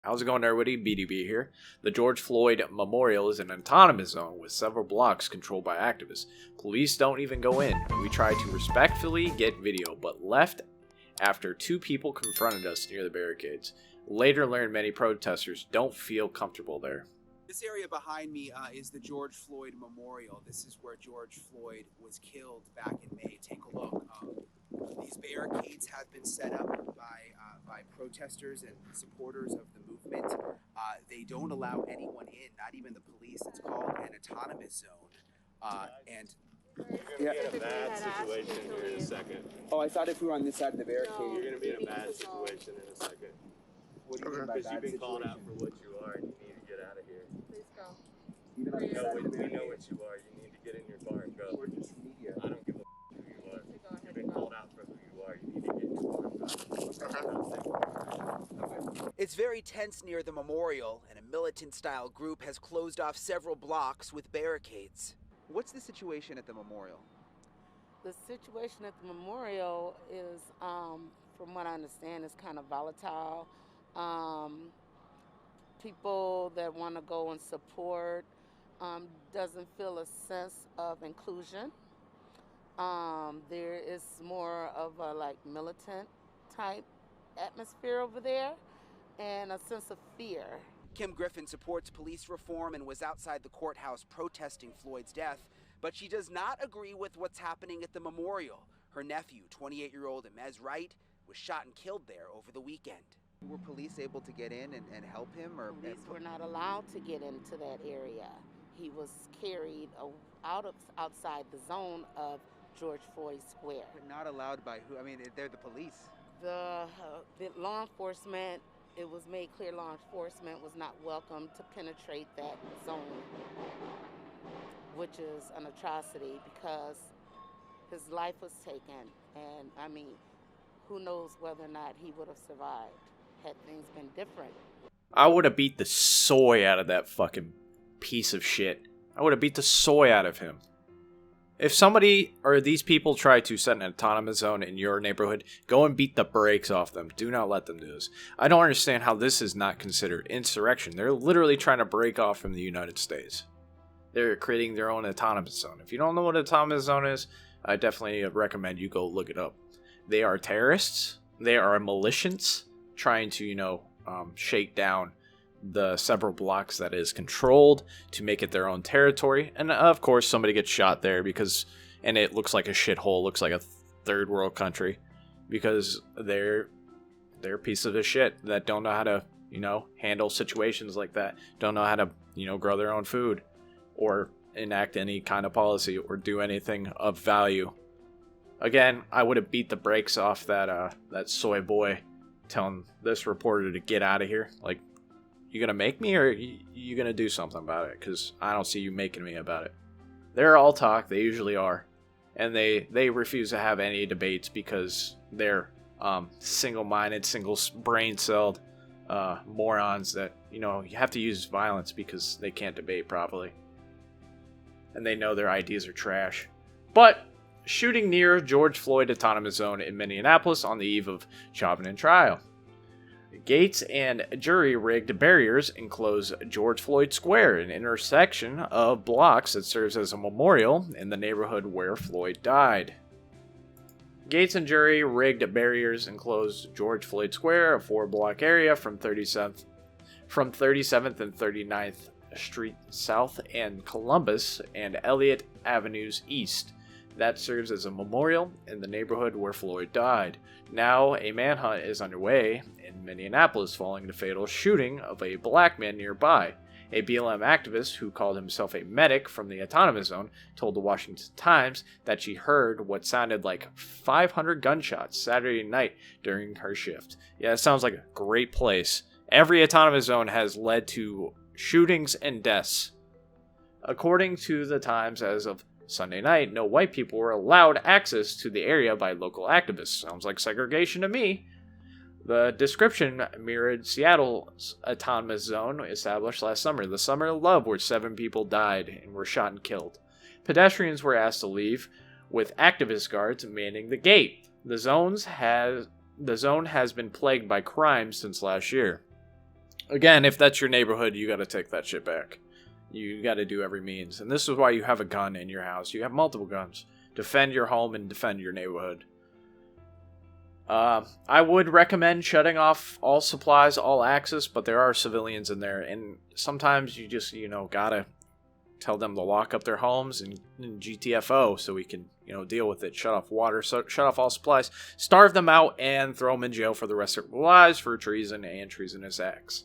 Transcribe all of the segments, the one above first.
How's it going, everybody? BDB here. The George Floyd Memorial is an autonomous zone with several blocks controlled by activists. Police don't even go in. We tried to respectfully get video, but left after two people confronted us near the barricades. Later learned many protesters don't feel comfortable there. This area behind me is the George Floyd Memorial. This is where George Floyd was killed back in May. Take a look. These barricades have been set up by protesters and supporters of the movement. They don't allow anyone in, not even the police. It's called an autonomous zone. You're going to be in a bad situation here in a second. Oh, I thought if we were on this side of the barricade. No, you're going to be in a bad situation in a second. What do you mean by Because bad you've been called situation? out for what you are and you need to get out of here. Please go. Even on We this know, side of the we barricade. know what you are. You need to get in your car and go. We're just media. I don't give a who you are. Go ahead You've been and go. called out for who you are. You need to get in your car and go. It's very tense near the memorial, and a militant-style group has closed off several blocks with barricades. What's the situation at the memorial? The situation at the memorial is, from what I understand, is kind of volatile. People that want to go and support doesn't feel a sense of inclusion. There is more of a militant type atmosphere over there and a sense of fear. Kim Griffin supports police reform and was outside the courthouse protesting Floyd's death, but she does not agree with what's happening at the memorial. Her nephew, 28-year-old Imez Wright, was shot and killed there over the weekend. Were police able to get in and help him? Police were not allowed to get into that area. He was carried outside the zone of George Floyd Square. But not allowed by who? I mean, they're the police. The law enforcement, it was made clear law enforcement was not welcome to penetrate that zone, which is an atrocity because his life was taken. And I mean, who knows whether or not he would have survived had things been different. I would have beat the soy out of that fucking piece of shit. I would have beat the soy out of him. If somebody or these people try to set an autonomous zone in your neighborhood, go and beat the brakes off them. Do not let them do this. I don't understand how this is not considered insurrection. They're literally trying to break off from the United States. They're creating their own autonomous zone. If you don't know what an autonomous zone is, I definitely recommend you go look it up. They are terrorists. They are militiants trying to, shake down the several blocks that is controlled to make it their own territory. And of course, somebody gets shot there and it looks like a shithole, looks like a third world country because they're pieces of shit that don't know how to, handle situations like that. Don't know how to, grow their own food or enact any kind of policy or do anything of value. Again, I would have beat the brakes off that soy boy telling this reporter to get out of here. Like, you gonna make me or you gonna do something about it? Because I don't see you making me about it. They're all talk. They usually are. And they refuse to have any debates because they're single-minded, single-brain-celled morons that, you have to use violence because they can't debate properly. And they know their ideas are trash. But shooting near George Floyd Autonomous Zone in Minneapolis on the eve of Q'anon trial. Gates and jury rigged barriers enclose George Floyd Square, an intersection of blocks that serves as a memorial in the neighborhood where Floyd died. Gates and jury rigged barriers enclose George Floyd Square, a 4-block area from 37th and 39th Street South and Columbus and Elliott Avenues East. That serves as a memorial in the neighborhood where Floyd died. Now, a manhunt is underway in Minneapolis following the fatal shooting of a black man nearby. A BLM activist who called himself a medic from the autonomous zone told the Washington Times that she heard what sounded like 500 gunshots Saturday night during her shift. Yeah, it sounds like a great place. Every autonomous zone has led to shootings and deaths. According to the Times, as of Sunday night, no white people were allowed access to the area by local activists. Sounds like segregation to me. The description mirrored Seattle's autonomous zone established last summer, the Summer of Love, where 7 people died and were shot and killed. Pedestrians were asked to leave, with activist guards manning the gate. The zone has been plagued by crime since last year. Again, if that's your neighborhood, you got to take that shit back. You got to do every means. And this is why you have a gun in your house. You have multiple guns. Defend your home and defend your neighborhood. I would recommend shutting off all supplies, all access, but there are civilians in there. And sometimes you just, gotta tell them to lock up their homes and GTFO so we can, deal with it. Shut off water, shut off all supplies, starve them out, and throw them in jail for the rest of their lives for treason and treasonous acts.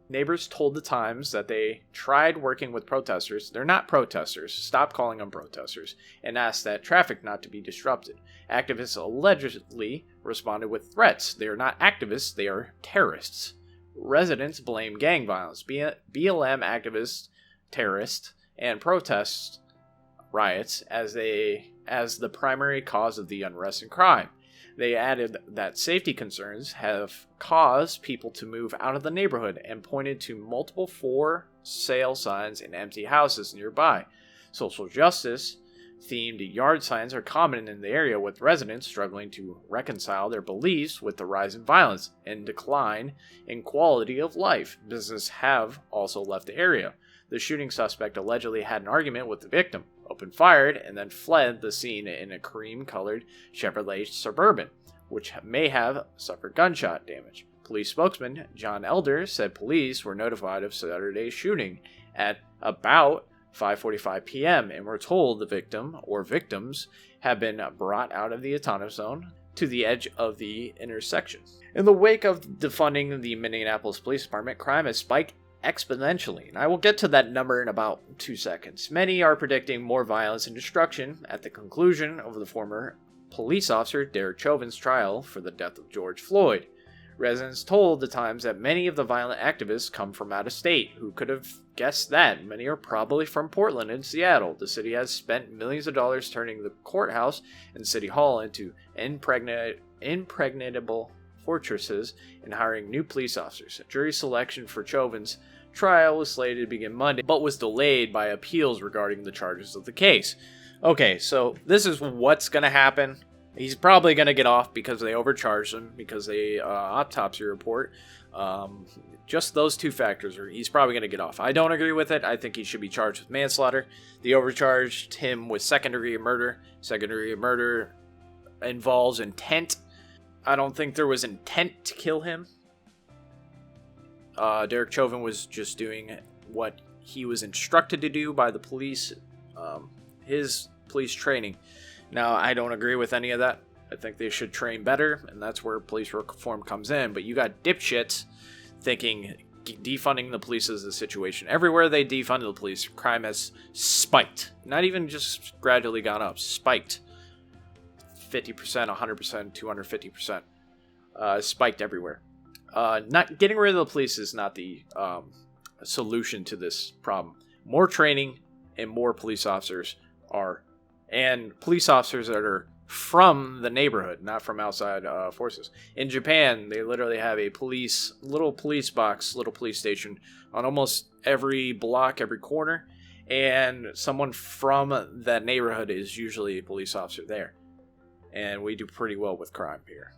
Neighbors told the Times that they tried working with protesters. They're not protesters. Stop calling them protesters. And asked that traffic not to be disrupted. Activists allegedly responded with threats. They are not activists. They are terrorists. Residents blame gang violence. BLM activists, terrorists, and protest riots as the primary cause of the unrest and crime. They added that safety concerns have caused people to move out of the neighborhood and pointed to multiple for sale signs in empty houses nearby. Social justice themed yard signs are common in the area, with residents struggling to reconcile their beliefs with the rise in violence and decline in quality of life. Businesses have also left the area. The shooting suspect allegedly had an argument with the victim, opened fire, and then fled the scene in a cream-colored Chevrolet Suburban, which may have suffered gunshot damage. Police spokesman John Elder said police were notified of Saturday's shooting at about 5:45 p.m. and were told the victim or victims have been brought out of the autonomous zone to the edge of the intersection. In the wake of defunding the Minneapolis Police Department, crime has spiked exponentially, and I will get to that number in about 2 seconds. Many are predicting more violence and destruction at the conclusion of the former police officer Derek Chauvin's trial for the death of George Floyd. Residents told the Times that many of the violent activists come from out of state. Who could have guessed that? Many are probably from Portland and Seattle. The city has spent millions of dollars turning the courthouse and city hall into impregnable fortresses and hiring new police officers. Jury selection for Chauvin's trial was slated to begin Monday, but was delayed by appeals regarding the charges of the case. Okay, so this is what's going to happen. He's probably going to get off because they overcharged him, because the autopsy report, just those two factors, he's probably going to get off. I don't agree with it. I think he should be charged with manslaughter. They overcharged him with second-degree murder. Second-degree murder involves intent. I don't think there was intent to kill him. Derek Chauvin was just doing what he was instructed to do by the police, his police training. Now, I don't agree with any of that. I think they should train better, and that's where police reform comes in. But you got dipshits thinking defunding the police is the situation. Everywhere they defund the police, crime has spiked. Not even just gradually gone up, spiked. 50%, 100%, 250%. Spiked everywhere. Not getting rid of the police is not the solution to this problem. More training and more police officers and police officers that are from the neighborhood, not from outside forces. In Japan, they literally have a little police box, little police station on almost every block, every corner, and someone from that neighborhood is usually a police officer there. And we do pretty well with crime here.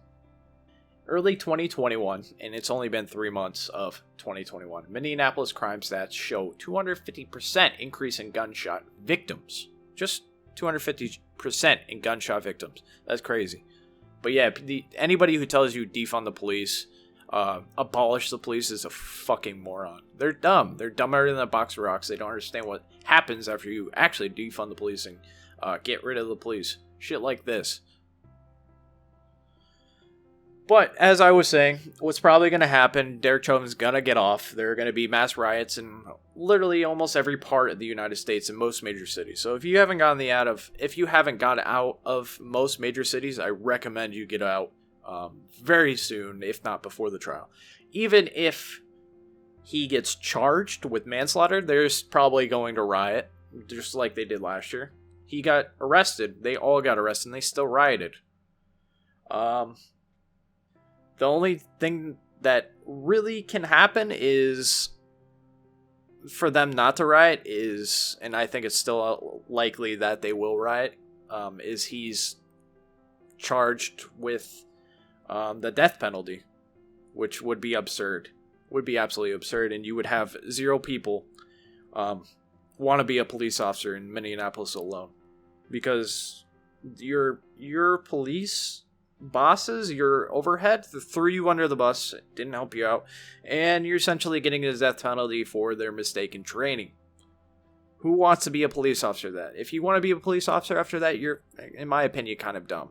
Early 2021, and it's only been 3 months of 2021, Minneapolis crime stats show 250% increase in gunshot victims. Just 250% in gunshot victims. That's crazy. But yeah, anybody who tells you defund the police, abolish the police is a fucking moron. They're dumb. They're dumber than a box of rocks. They don't understand what happens after you actually defund the police and get rid of the police. Shit like this. But, as I was saying, what's probably going to happen, Derek Chauvin's going to get off. There are going to be mass riots in literally almost every part of the United States in most major cities. So if you haven't got out of most major cities, I recommend you get out very soon, if not before the trial. Even if he gets charged with manslaughter, there's probably going to riot, just like they did last year. He got arrested. They all got arrested, and they still rioted. The only thing that really can happen is for them not to riot and I think it's still likely that they will riot, is he's charged with the death penalty, which would be absurd. would be absolutely absurd, and you would have 0 people want to be a police officer in Minneapolis alone. Because your police bosses, your overhead, threw you under the bus, didn't help you out, and you're essentially getting a death penalty for their mistaken training. Who wants to be a police officer that? If you want to be a police officer after that, you're, in my opinion, kind of dumb.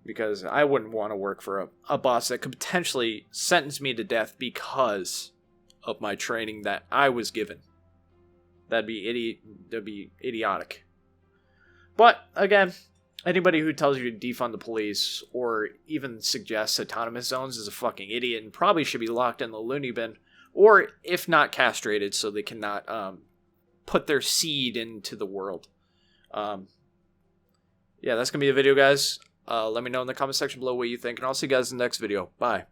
Because I wouldn't want to work for a boss that could potentially sentence me to death because of my training that I was given. That'd be idiotic. But, again, anybody who tells you to defund the police or even suggests autonomous zones is a fucking idiot and probably should be locked in the loony bin. Or, if not, castrated so they cannot put their seed into the world. Yeah, that's going to be the video, guys. Let me know in the comment section below what you think, and I'll see you guys in the next video. Bye.